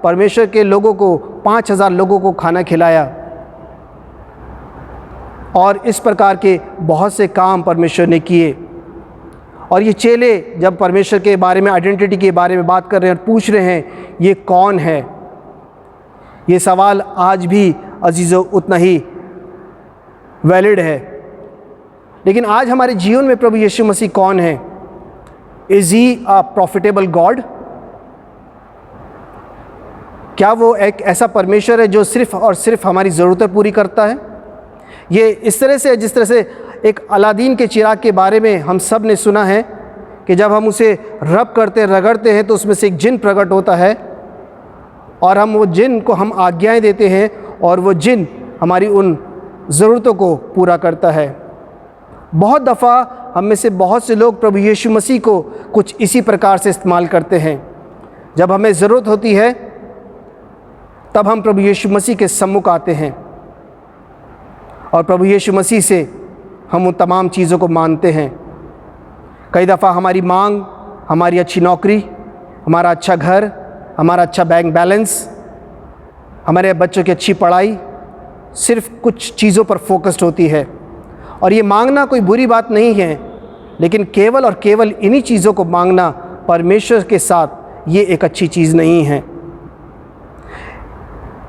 परमेश्वर के लोगों को 5000 लोगों को खाना खिलाया। और इस प्रकार के बहुत से काम परमेश्वर ने किए। और ये चेले जब परमेश्वर के बारे में, आइडेंटिटी के बारे में बात कर रहे हैं और पूछ रहे हैं ये कौन है, ये सवाल आज भी अजीज़ों उतना ही वैलिड है। लेकिन आज हमारे जीवन में प्रभु यीशु मसीह कौन है? Is he a profitable God? क्या वो एक ऐसा परमेश्वर है जो सिर्फ़ और सिर्फ हमारी ज़रूरतें पूरी करता है? ये इस तरह से, जिस तरह से एक अलादीन के चिराग के बारे में हम सब ने सुना है कि जब हम उसे रब करते, रगड़ते हैं तो उसमें से एक जिन प्रकट होता है और हम वो जिन को हम आज्ञाएं देते हैं और वो जिन हमारी उन ज़रूरतों को पूरा करता है। बहुत दफ़ा हम में से बहुत से लोग प्रभु यीशु मसीह को कुछ इसी प्रकार से इस्तेमाल करते हैं। जब हमें ज़रूरत होती है तब हम प्रभु यीशु मसीह के सम्मुख आते हैं और प्रभु यीशु मसीह से हम उन तमाम चीज़ों को मानते हैं। कई दफ़ा हमारी मांग, हमारी अच्छी नौकरी, हमारा अच्छा घर, हमारा अच्छा बैंक बैलेंस, हमारे बच्चों की अच्छी पढ़ाई सिर्फ कुछ चीज़ों पर फोकस्ड होती है। और ये मांगना कोई बुरी बात नहीं है, लेकिन केवल और केवल इन्हीं चीज़ों को मांगना परमेश्वर के साथ ये एक अच्छी चीज़ नहीं है।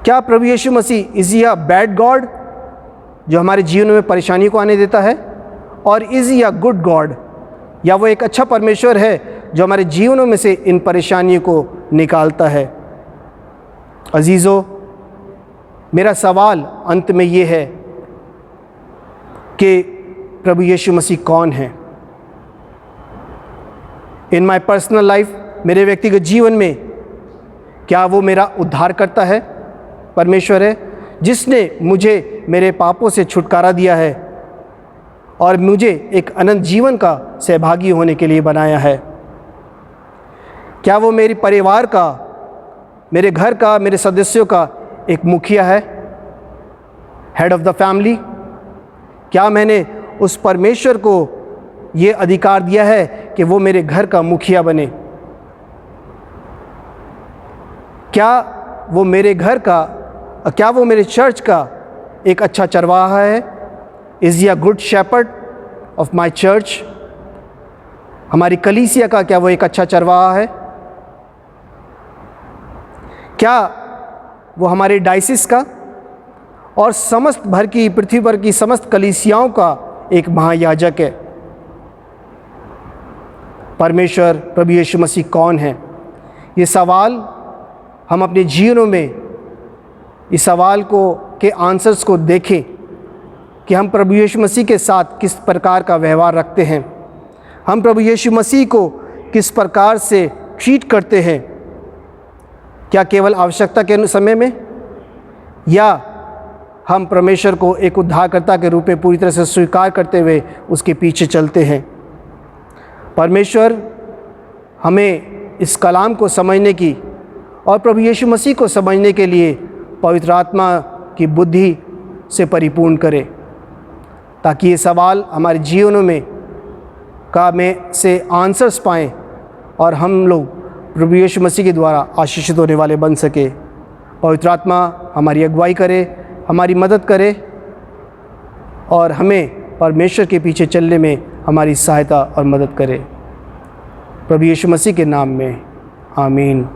क्या प्रभु यीशु मसीह इज़ अ बैड गॉड जो हमारे जीवन में परेशानी को आने देता है, और इज़ अ गुड गॉड, या वो एक अच्छा परमेश्वर है जो हमारे जीवनों में से इन परेशानियों को निकालता है। अजीज़ों, मेरा सवाल अंत में ये है कि प्रभु यीशु मसीह कौन है? इन माय पर्सनल लाइफ, मेरे व्यक्तिगत जीवन में क्या वो मेरा उद्धार करता है? परमेश्वर है जिसने मुझे मेरे पापों से छुटकारा दिया है और मुझे एक अनंत जीवन का सहभागी होने के लिए बनाया है। क्या वो मेरे परिवार का, मेरे घर का, मेरे सदस्यों का एक मुखिया है, हेड ऑफ द फैमिली? क्या मैंने उस परमेश्वर को ये अधिकार दिया है कि वो मेरे घर का मुखिया बने? क्या वो मेरे घर का, क्या वो मेरे चर्च का एक अच्छा चरवाहा है? Is he a good shepherd of my church? हमारी कलीसिया का क्या वो एक अच्छा चरवाहा है? क्या वो हमारे डायसिस का और समस्त भर की पृथ्वी पर की समस्त कलीसियाओं का एक महायाजक है? परमेश्वर प्रभु यीशु मसीह कौन है? ये सवाल हम अपने जीवनों में इस सवाल को के आंसर्स को देखें कि हम प्रभु यीशु मसीह के साथ किस प्रकार का व्यवहार रखते हैं, हम प्रभु यीशु मसीह को किस प्रकार से ट्रीट करते हैं। क्या केवल आवश्यकता के समय में, या हम परमेश्वर को एक उद्धारकर्ता के रूप में पूरी तरह से स्वीकार करते हुए उसके पीछे चलते हैं? परमेश्वर हमें इस कलाम को समझने की और प्रभु यीशु मसीह को समझने के लिए पवित्र आत्मा की बुद्धि से परिपूर्ण करे, ताकि ये सवाल हमारे जीवनों में से आंसर्स पाएँ और हम लोग प्रभु यीशु मसीह के द्वारा आशीषित होने वाले बन सके। पवित्र आत्मा हमारी अगुवाई करे, हमारी मदद करे और हमें परमेश्वर के पीछे चलने में हमारी सहायता और मदद करे। प्रभु यीशु मसीह के नाम में आमीन।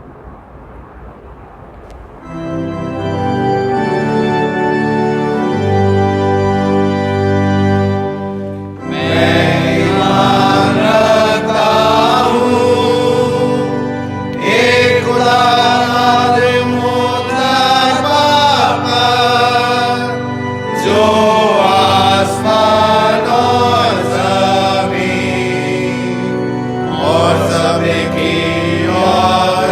और सबकी और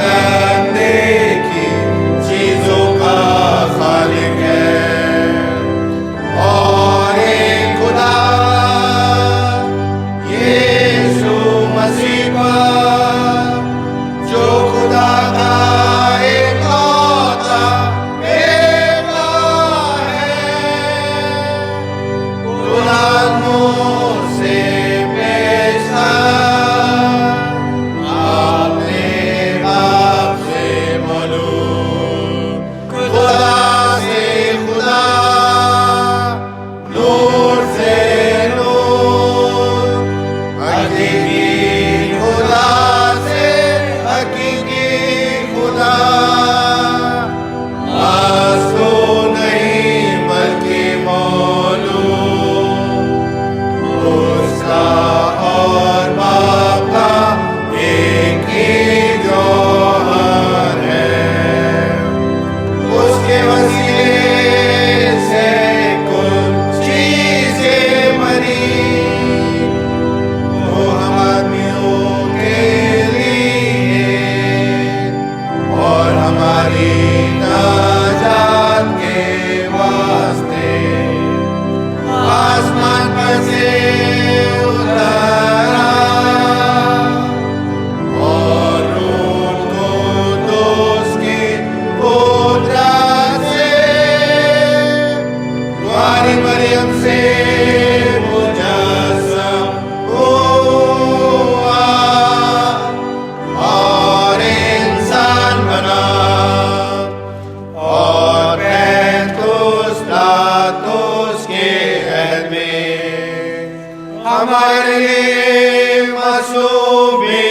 हमारे लिए मसूबे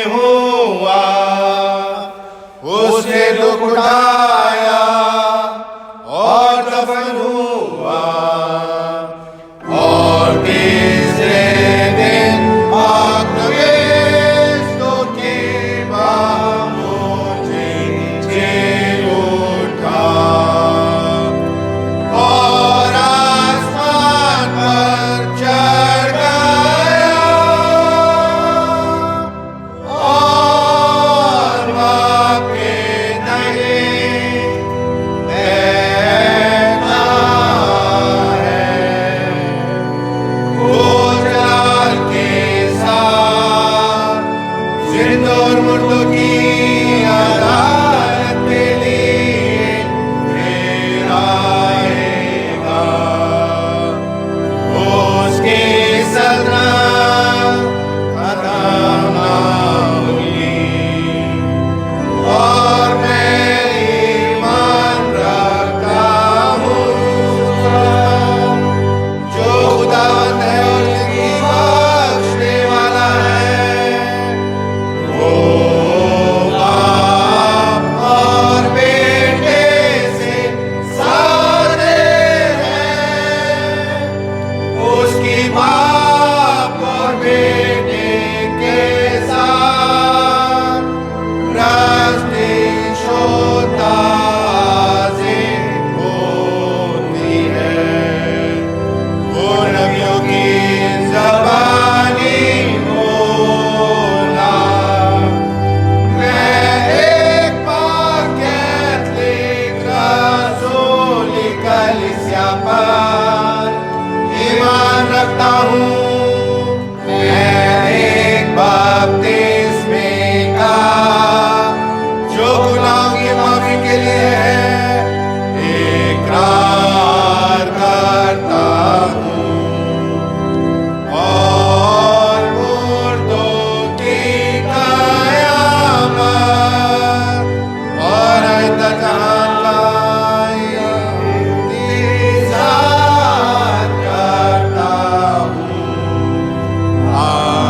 हुआ, उसने दुख उठाया और दफन हुआ, और तीसरे दिन आत्मविश्वास के बाद मुझे उठा और आसमान पर चढ़ गया और वापस नहीं बैठा है। गुजराल के साथ जिंदा और मुर्दों की अदालत के लिए फिर आएगा। उसकी सजा खत्म ना हुई और मैं ईमान रखता हूँ जो खुदावंद है और जिंदगी बख्शने वाला है। वो बाप और बेटे से सारे हैं, उसकी बाप और बेटे के साथ रास्ते शोता होती है। वो नबियों की ज़बानी बोला, मैं एक पाक कैथलिक रसूली कलीसिया पर ईमान रखता हूँ। मैं एक बपतिस्मे का जो गुनाहों की माफी के लिए है इकरार करता हूँ, और मुर्दों की कयामत और अनंत जहान का इंतजार करता हूँ। आमीन।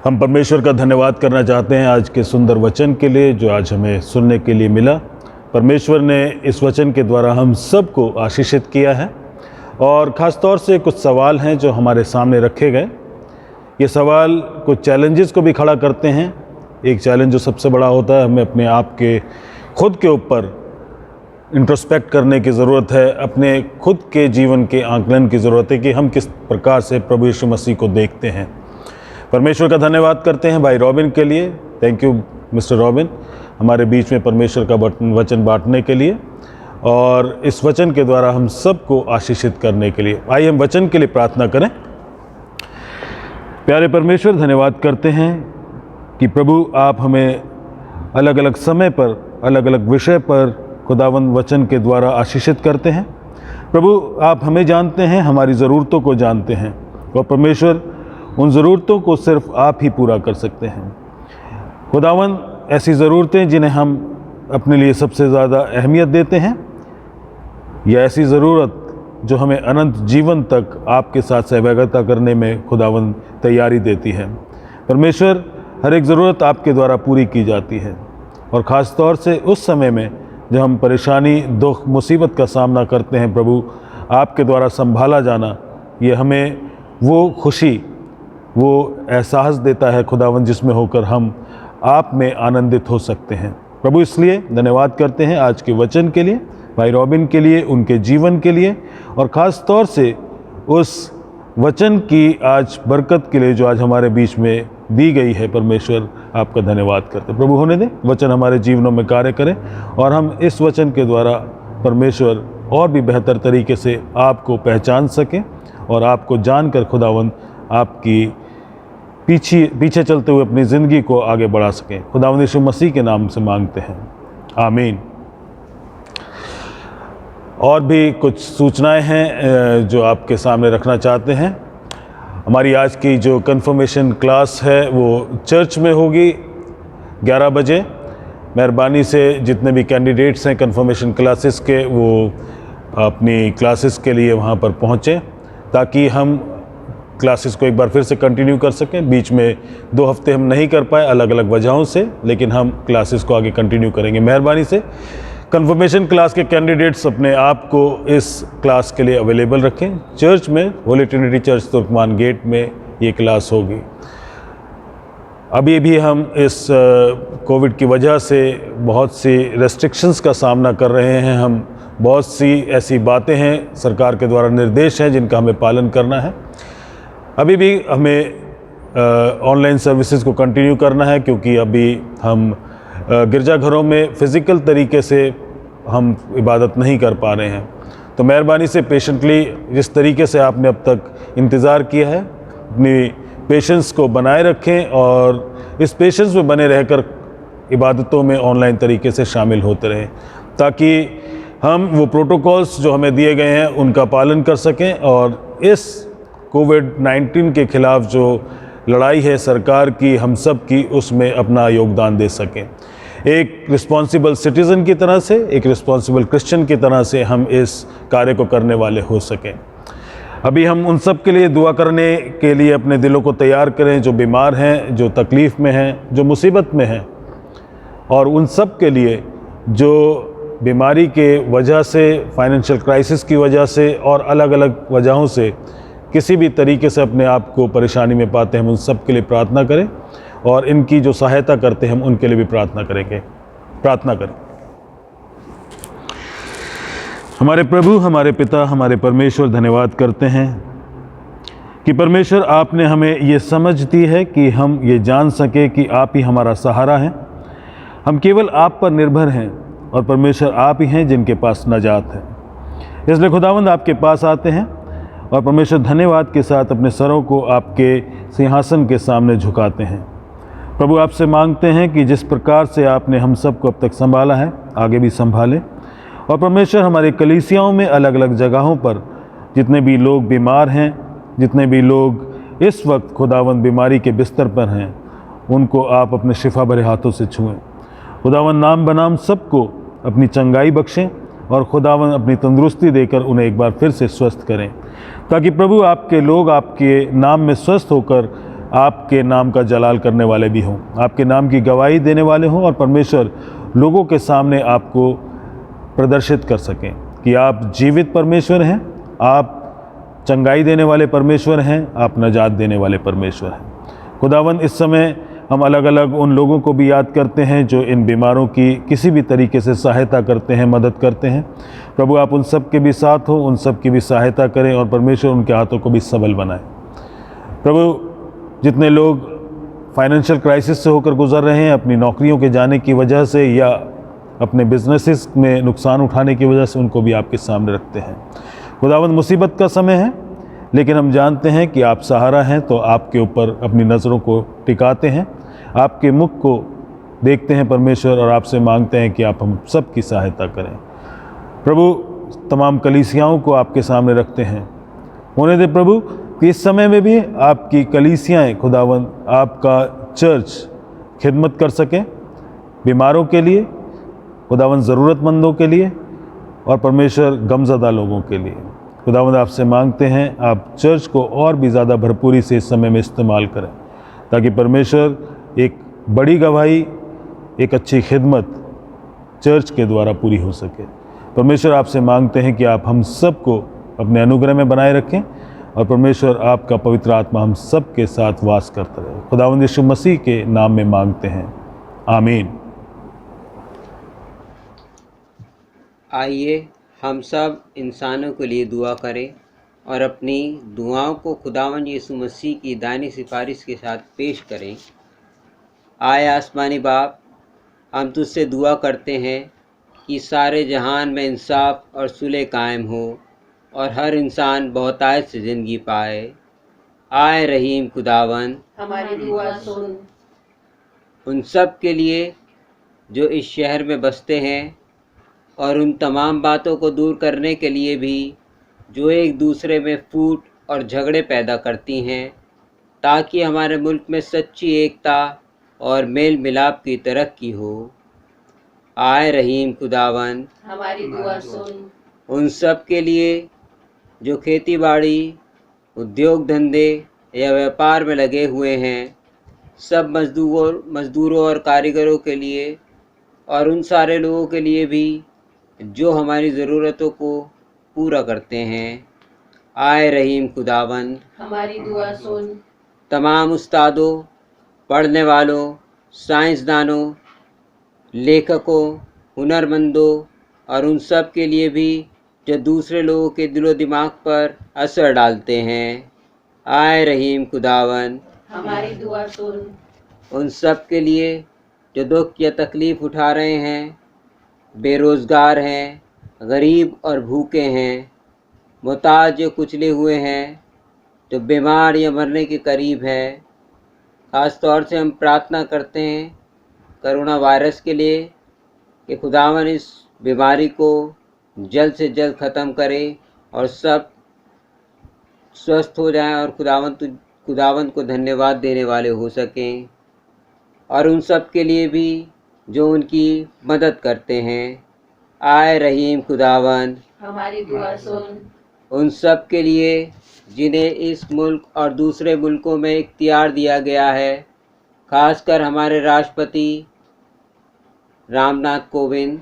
हम परमेश्वर का धन्यवाद करना चाहते हैं आज के सुंदर वचन के लिए जो आज हमें सुनने के लिए मिला। परमेश्वर ने इस वचन के द्वारा हम सबको आशीषित किया है, और ख़ास तौर से कुछ सवाल हैं जो हमारे सामने रखे गए। ये सवाल कुछ चैलेंजेस को भी खड़ा करते हैं। एक चैलेंज जो सबसे बड़ा होता है, हमें अपने आप के खुद के ऊपर इंट्रोस्पेक्ट करने की ज़रूरत है, अपने खुद के जीवन के आंकलन की ज़रूरत है कि हम किस प्रकार से प्रभु यीशु मसीह को देखते हैं। परमेश्वर का धन्यवाद करते हैं भाई रॉबिन के लिए। थैंक यू मिस्टर रॉबिन, हमारे बीच में परमेश्वर का वचन बांटने के लिए और इस वचन के द्वारा हम सबको आशीषित करने के लिए। आइए हम वचन के लिए प्रार्थना करें। प्यारे परमेश्वर, धन्यवाद करते हैं कि प्रभु आप हमें अलग अलग समय पर अलग अलग विषय पर खुदावंद वचन के द्वारा आशीषित करते हैं। प्रभु आप हमें जानते हैं, हमारी ज़रूरतों को जानते हैं, और परमेश्वर उन ज़रूरतों को सिर्फ आप ही पूरा कर सकते हैं। खुदावंद ऐसी ज़रूरतें जिन्हें हम अपने लिए सबसे ज़्यादा अहमियत देते हैं, या ऐसी ज़रूरत जो हमें अनंत जीवन तक आपके साथ सहभागिता करने में खुदावंद तैयारी देती है। परमेश्वर, हर एक ज़रूरत आपके द्वारा पूरी की जाती है, और ख़ास तौर से उस समय में जब हम परेशानी, दुख, मुसीबत का सामना करते हैं, प्रभु आपके द्वारा संभाला जाना, ये हमें वो खुशी, वो एहसास देता है खुदावंद जिसमें होकर हम आप में आनंदित हो सकते हैं। प्रभु इसलिए धन्यवाद करते हैं आज के वचन के लिए, भाई रॉबिन के लिए, उनके जीवन के लिए, और ख़ास तौर से उस वचन की आज बरकत के लिए जो आज हमारे बीच में दी गई है। परमेश्वर आपका धन्यवाद करते। प्रभु होने दें, वचन हमारे जीवनों में कार्य करें, और हम इस वचन के द्वारा परमेश्वर और भी बेहतर तरीके से आपको पहचान सकें, और आपको जानकर खुदावंद आपकी पीछे चलते हुए अपनी ज़िंदगी को आगे बढ़ा सकें। खुदावंद यीशु मसीह के नाम से मांगते हैं, आमीन। और भी कुछ सूचनाएं हैं जो आपके सामने रखना चाहते हैं। हमारी आज की जो कन्फर्मेशन क्लास है वो चर्च में होगी 11 बजे, मेहरबानी से जितने भी कैंडिडेट्स हैं कन्फर्मेशन क्लासेस के, वो अपनी क्लासेस के लिए वहाँ पर पहुँचें ताकि हम क्लासेस को एक बार फिर से कंटिन्यू कर सकें। बीच में 2 हफ्ते हम नहीं कर पाए अलग अलग वजहों से, लेकिन हम क्लासेस को आगे कंटिन्यू करेंगे। मेहरबानी से कन्फर्मेशन क्लास के कैंडिडेट्स अपने आप को इस क्लास के लिए अवेलेबल रखें। चर्च में Holy Trinity Church Turkman Gate में ये क्लास होगी। अभी भी हम इस कोविड की वजह से बहुत सी रेस्ट्रिक्शंस का सामना कर रहे हैं। हम बहुत सी ऐसी बातें हैं, सरकार के द्वारा निर्देश हैं जिनका हमें पालन करना है। अभी भी हमें ऑनलाइन सर्विसेज को कंटिन्यू करना है क्योंकि अभी हम गिरजाघरों में फ़िज़िकल तरीके से हम इबादत नहीं कर पा रहे हैं। तो मेहरबानी से पेशेंटली जिस तरीके से आपने अब तक इंतज़ार किया है, अपनी पेशेंस को बनाए रखें और इस पेशेंस में बने रहकर इबादतों में ऑनलाइन तरीके से शामिल होते रहें ताकि हम वो प्रोटोकॉल्स जो हमें दिए गए हैं उनका पालन कर सकें और इस कोविड-19 के ख़िलाफ़ जो लड़ाई है सरकार की, हम सब की, उसमें अपना योगदान दे सकें। एक रिस्पॉन्सिबल सिटीज़न की तरह से, एक रिस्पॉन्सिबल क्रिश्चियन की तरह से हम इस कार्य को करने वाले हो सकें। अभी हम उन सब के लिए दुआ करने के लिए अपने दिलों को तैयार करें जो बीमार हैं, जो तकलीफ़ में हैं, जो मुसीबत में हैं, और उन सब के लिए जो बीमारी के वजह से, फाइनेंशियल क्राइसिस की वजह से और अलग अलग वजहों से किसी भी तरीके से अपने आप को परेशानी में पाते हैं, हम उन सब के लिए प्रार्थना करें और इनकी जो सहायता करते हैं हम उनके लिए भी प्रार्थना करें। हमारे प्रभु, हमारे पिता, हमारे परमेश्वर, धन्यवाद करते हैं कि परमेश्वर आपने हमें ये समझ दी है कि हम ये जान सके कि आप ही हमारा सहारा हैं। हम केवल आप पर निर्भर हैं और परमेश्वर आप ही हैं जिनके पास नजात है। इसलिए खुदावंद आपके पास आते हैं और परमेश्वर धन्यवाद के साथ अपने सरों को आपके सिंहासन के सामने झुकाते हैं। प्रभु आपसे मांगते हैं कि जिस प्रकार से आपने हम सब को अब तक संभाला है, आगे भी संभालें। और परमेश्वर हमारे कलीसियाओं में अलग अलग जगहों पर जितने भी लोग बीमार हैं, जितने भी लोग इस वक्त खुदावंद बीमारी के बिस्तर पर हैं, उनको आप अपने शिफा भरे हाथों से छुएं। खुदावंद नाम बनाम सबको अपनी चंगाई बख्शें और खुदावंद अपनी तंदुरुस्ती देकर उन्हें एक बार फिर से स्वस्थ करें, ताकि प्रभु आपके लोग आपके नाम में स्वस्थ होकर आपके नाम का जलाल करने वाले भी हों, आपके नाम की गवाही देने वाले हों और परमेश्वर लोगों के सामने आपको प्रदर्शित कर सकें कि आप जीवित परमेश्वर हैं, आप चंगाई देने वाले परमेश्वर हैं, आप नजात देने वाले परमेश्वर हैं। खुदावंद इस समय हम अलग अलग उन लोगों को भी याद करते हैं जो इन बीमारों की किसी भी तरीके से सहायता करते हैं, मदद करते हैं। प्रभु आप उन सब के भी साथ हो, उन सब की भी सहायता करें और परमेश्वर उनके हाथों को भी सबल बनाए। प्रभु जितने लोग फाइनेंशियल क्राइसिस से होकर गुजर रहे हैं, अपनी नौकरियों के जाने की वजह से या अपने बिजनेसेस में नुकसान उठाने की वजह से, उनको भी आपके सामने रखते हैं। खुदावंद मुसीबत का समय है, लेकिन हम जानते हैं कि आप सहारा हैं, तो आपके ऊपर अपनी नज़रों को टिकाते हैं, आपके मुख को देखते हैं परमेश्वर और आपसे मांगते हैं कि आप हम सब की सहायता करें। प्रभु तमाम कलीसियाओं को आपके सामने रखते हैं। होने दे प्रभु कि इस समय में भी आपकी कलीसियाएँ, खुदावंद आपका चर्च खिदमत कर सकें बीमारों के लिए, खुदावंद ज़रूरतमंदों के लिए और परमेश्वर गमज़दा लोगों के लिए। खुदावंद आपसे मांगते हैं आप चर्च को और भी ज़्यादा भरपूरी से इस समय में इस्तेमाल करें, ताकि परमेश्वर एक बड़ी गवाही, एक अच्छी खिदमत चर्च के द्वारा पूरी हो सके। परमेश्वर आपसे मांगते हैं कि आप हम सब को अपने अनुग्रह में बनाए रखें और परमेश्वर आपका पवित्र आत्मा हम सब के साथ वास करता रहे। खुदावंद यीशु मसीह के नाम में मांगते हैं, आमीन। आइए हम सब इंसानों के लिए दुआ करें और अपनी दुआओं को खुदावंद यीशु मसीह की दानी सिफारिश के साथ पेश करें। आए आसमानी बाप, हम तुझसे दुआ करते हैं कि सारे जहान में इंसाफ और सुलह कायम हो और हर इंसान बहुतायत से ज़िंदगी पाए। आए रहीम खुदावंद, हमारी दुआ सुन। उन सब के लिए जो इस शहर में बसते हैं और उन तमाम बातों को दूर करने के लिए भी जो एक दूसरे में फूट और झगड़े पैदा करती हैं, ताकि हमारे मुल्क में सच्ची एकता और मेल मिलाप की तरक्की हो। आए रहीम खुदावन हमारी दुआ सुन। उन सब के लिए जो खेती बाड़ी, उद्योग धंधे या व्यापार में लगे हुए हैं, सब मजदूरों और कारीगरों के लिए, और उन सारे लोगों के लिए भी जो हमारी ज़रूरतों को पूरा करते हैं। आए रहीम खुदावन हमारी दुआ सुन। तमाम उस्तादों, पढ़ने वालों, साइंसदानों, लेखकों, हुनरमंदों और उन सब के लिए भी जो दूसरे लोगों के दिलो दिमाग पर असर डालते हैं। आए रहीम खुदावन हमारी दुआ सुन। उन सब के लिए जो दुख या तकलीफ़ उठा रहे हैं, बेरोज़गार हैं, गरीब और भूखे हैं, मुहताज जो कुचले हुए हैं, जो बीमार या मरने के करीब है। ख़ास तौर से हम प्रार्थना करते हैं कोरोना वायरस के लिए कि खुदावन इस बीमारी को जल्द से जल्द ख़त्म करे और सब स्वस्थ हो जाएं और खुदावन को धन्यवाद देने वाले हो सकें। और उन सब के लिए भी जो उनकी मदद करते हैं। आए रहीम खुदावन हमारी दुआ सुन। उन सब के लिए जिन्हें इस मुल्क और दूसरे मुल्कों में इख्तियार दिया गया है, खासकर हमारे राष्ट्रपति रामनाथ कोविंद,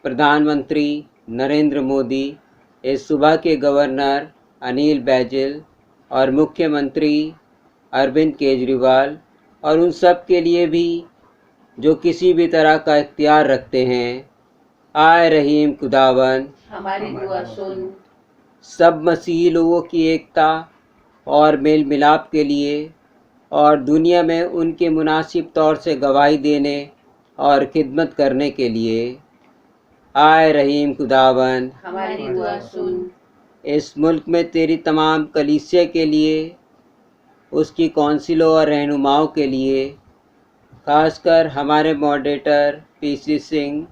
प्रधानमंत्री नरेंद्र मोदी, इस सूबा के गवर्नर अनिल बैजल और मुख्यमंत्री अरविंद केजरीवाल, और उन सब के लिए भी जो किसी भी तरह का इख्तियार रखते हैं। आए रहीम खुदावन हमारी दुआ सुन। सब मसीही लोगों की एकता और मेल मिलाप के लिए और दुनिया में उनके मुनासिब तौर से गवाही देने और खिदमत करने के लिए। आए रहीम खुदावन हमारी दुआ सुन। इस मुल्क में तेरी तमाम कलीसिया के लिए, उसकी कौंसिलों और रहनुमाओं के लिए, खासकर हमारे मॉडरेटर पीसी सिंह,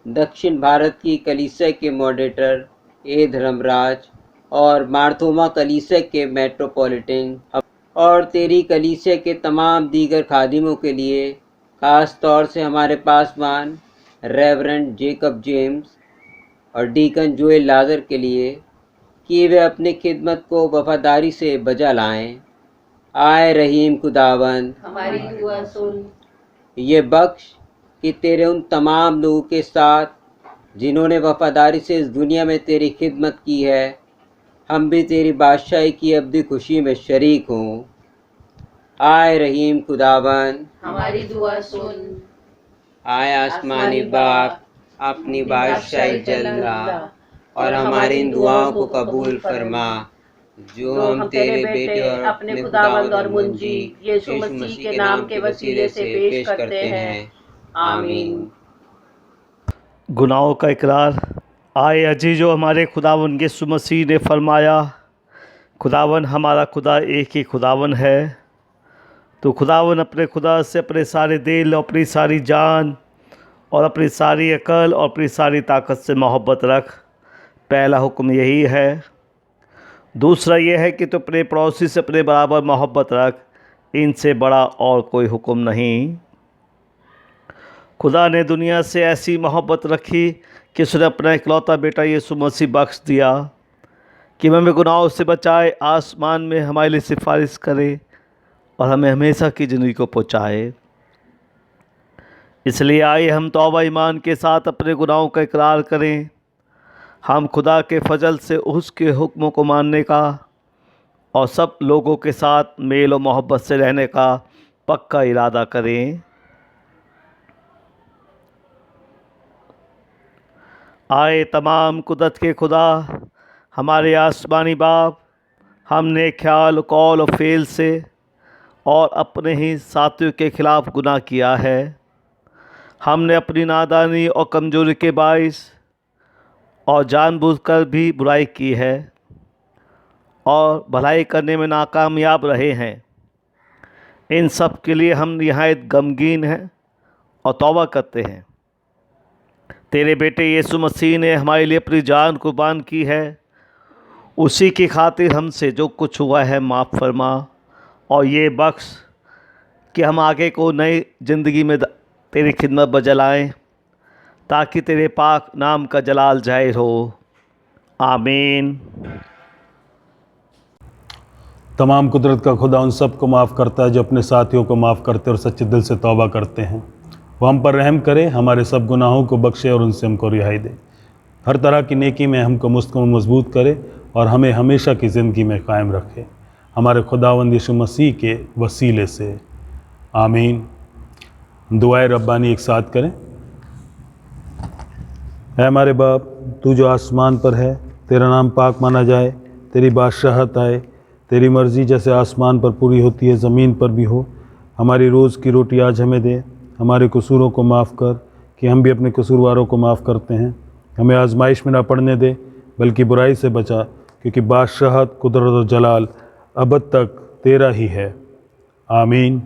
दक्षिण भारत की कलीसिया के मॉडरेटर ए धर्मराज और मार्थोमा कलीसिया के मेट्रोपॉलिटन और तेरी कलीसिया के तमाम दीगर खादिमों के लिए, ख़ास तौर से हमारे पासवान रेवरेंड जेकब जेम्स और डीकन जोएल लाजर के लिए कि वे अपनी खिदमत को वफादारी से बजा लाएं। आए रहीम खुदावन हमारी दुआ सुन। ये बख्श कि तेरे उन तमाम लोगों के साथ जिन्होंने वफादारी से इस दुनिया में तेरी खिदमत की है, हम भी तेरी बादशाही की अब्दी खुशी में शरीक हों। आए रहीम खुदावन हमारी दुआ सुन। आए आसमानी बाप, अपनी बादशाही जल्ला और हमारी इन दुआओं को कबूल फरमा जो हम तेरे बेटे और अपने खुदावंद और मुंजी यीशु मसीह के नाम के वसीले से पेश करते हैं। आमीन। गुनाहों का इकरार। आए अजीजो, हमारे खुदावन यीशु मसीह ने फरमाया, खुदावन हमारा खुदा एक ही खुदावन है। तो खुदावन अपने खुदा से अपने सारे दिल और अपनी सारी जान और अपनी सारी अकल और अपनी सारी ताकत से मोहब्बत रख। पहला हुक्म यही है। दूसरा यह है कि तो अपने पड़ोसी से अपने बराबर मोहब्बत रख। इनसे बड़ा और कोई हुक्म नहीं। खुदा ने दुनिया से ऐसी मोहब्बत रखी कि उसने अपना इकलौता बेटा यीशु मसीह बख्श दिया कि हमें गुनाहों से बचाए, आसमान में हमारे लिए सिफारिश करे और हमें हमेशा की ज़िंदगी को पहुँचाए। इसलिए आइए हम तौबा ईमान के साथ अपने गुनाहों का इकरार करें। हम खुदा के फजल से उसके हुक्मों को मानने का और सब लोगों के साथ मेल और मोहब्बत से रहने का पक्का इरादा करें। आए तमाम कुदरत के खुदा, हमारे आसमानी बाप, हमने ख्याल, कौल और फ़ेल से और अपने ही साथियों के ख़िलाफ़ गुनाह किया है। हमने अपनी नादानी और कमज़ोरी के बाइस और जानबूझकर भी बुराई की है और भलाई करने में नाकामयाब रहे हैं। इन सब के लिए हम निहायत गमगीन हैं और तौबा करते हैं। तेरे बेटे यीशु मसीह ने हमारे लिए अपनी जान कुर्बान की है। उसी की खातिर हमसे जो कुछ हुआ है माफ़ फरमा और ये बख्श कि हम आगे को नई ज़िंदगी में तेरी खिदमत बजलाएँ, ताकि तेरे पाक नाम का जलाल जाहिर हो। आमीन। तमाम कुदरत का खुदा उन सब को माफ़ करता है जो अपने साथियों को माफ़ करते और सच्चे दिल से तौबा करते हैं। वो हम पर रहम करे, हमारे सब गुनाहों को बख्शे और उनसे हमको रिहाई दे। हर तरह की नेकी में हमको मुस्तकम मजबूत करे और हमें हमेशा की ज़िंदगी में कायम रखे, हमारे खुदावंद यीशु मसीह के वसीले से। आमीन। दुआए रब्बानी एक साथ करें। है हमारे बाप, तू जो आसमान पर है, तेरा नाम पाक माना जाए, तेरी बादशाहत आए, तेरी मर्ज़ी जैसे आसमान पर पूरी होती है ज़मीन पर भी हो। हमारी रोज़ की रोटी आज हमें दे, हमारे कसूरों को माफ़ कर कि हम भी अपने कसूरवारों को माफ़ करते हैं। हमें आजमाइश में ना पड़ने दे, बल्कि बुराई से बचा, क्योंकि बादशाहत, कुदरत और जलाल अबद तक तेरा ही है। आमीन।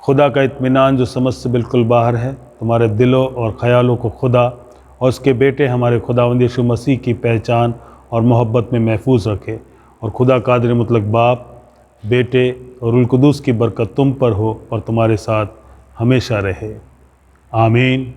खुदा का इत्मीनान जो समझ से बिल्कुल बाहर है, तुम्हारे दिलों और ख़यालों को खुदा और उसके बेटे हमारे खुदावंद यीशु मसीह की पहचान और मोहब्बत में महफूज रखे, और खुदा कादिर मुतलक बाप, बेटे और रुल कुदूस की बरकत तुम पर हो और तुम्हारे साथ हमेशा रहे। आमीन।